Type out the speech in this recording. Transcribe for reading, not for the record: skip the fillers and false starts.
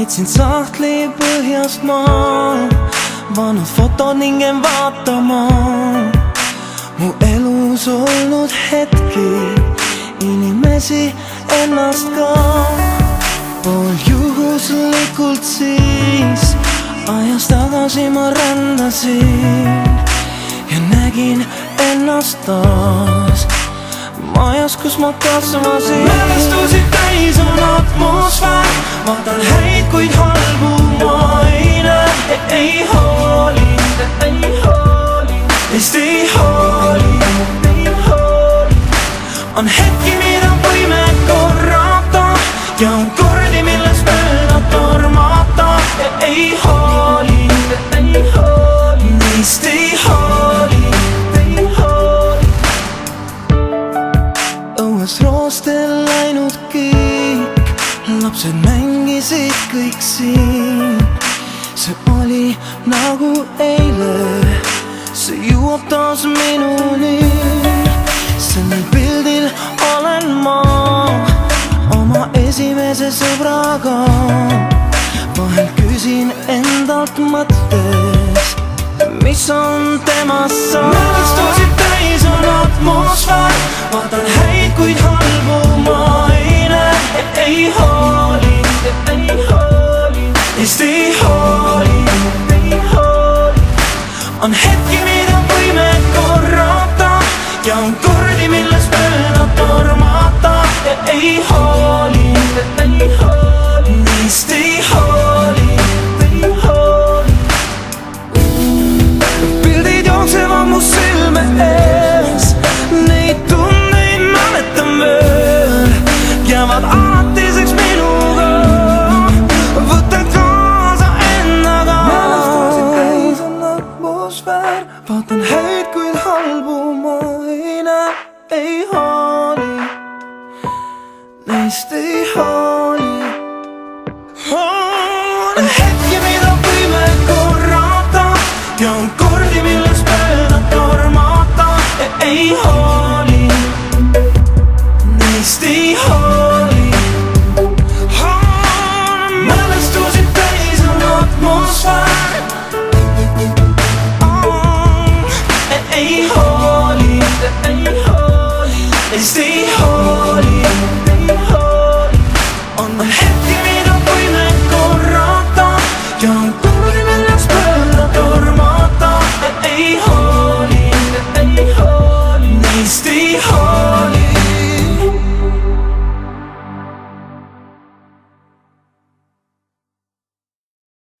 leidsin sahtli põhjast maa, vanud fotod ning jäin vaatama mu elus olnud hetki, inimesi ennast ka. Pool juhuslikult siis ajas tagasi ma rändasin ja nägin ennast taas majas, kus ma kasvasin. Mälestusi täis on atmosfäär, vaatan häid, kuid halbu ma ei näe. Ei hooli, neist ei hooli. On hetki, mida võime korrata ja on kordi, milles mööda tormata. Ei hooli, neist ei hooli. Õues roostel läinud kõik, lapsed mängisid kõik siin. See oli nagu eile, see jõuab taas minuni. Sellel pildil olen ma oma esimese sõbraga. Vahel küsin endalt mõttes, mis on temast saanud. Mälestusi täis on atmosfäär, vaatan häid, kuid halbu ma ei näe. Ei hooli, neist ei hooli. On hetki, mida võime korrata ja on kordi, milles mööda tormata. Ei hooli, neist ei hooli. Pildid jooksevad mu silme ees, neid tundeid mäletan veel, jäävad alatiseks minuga. Võtan kaasa endaga. Mälestusi täis on atmosfäär, vaatan häid, kuid halbu ma ei näe. Ei hooli, neist ei hooli. On hetki, mida võime korrata ja on kordi, milles mööda tormata. Ei hooli.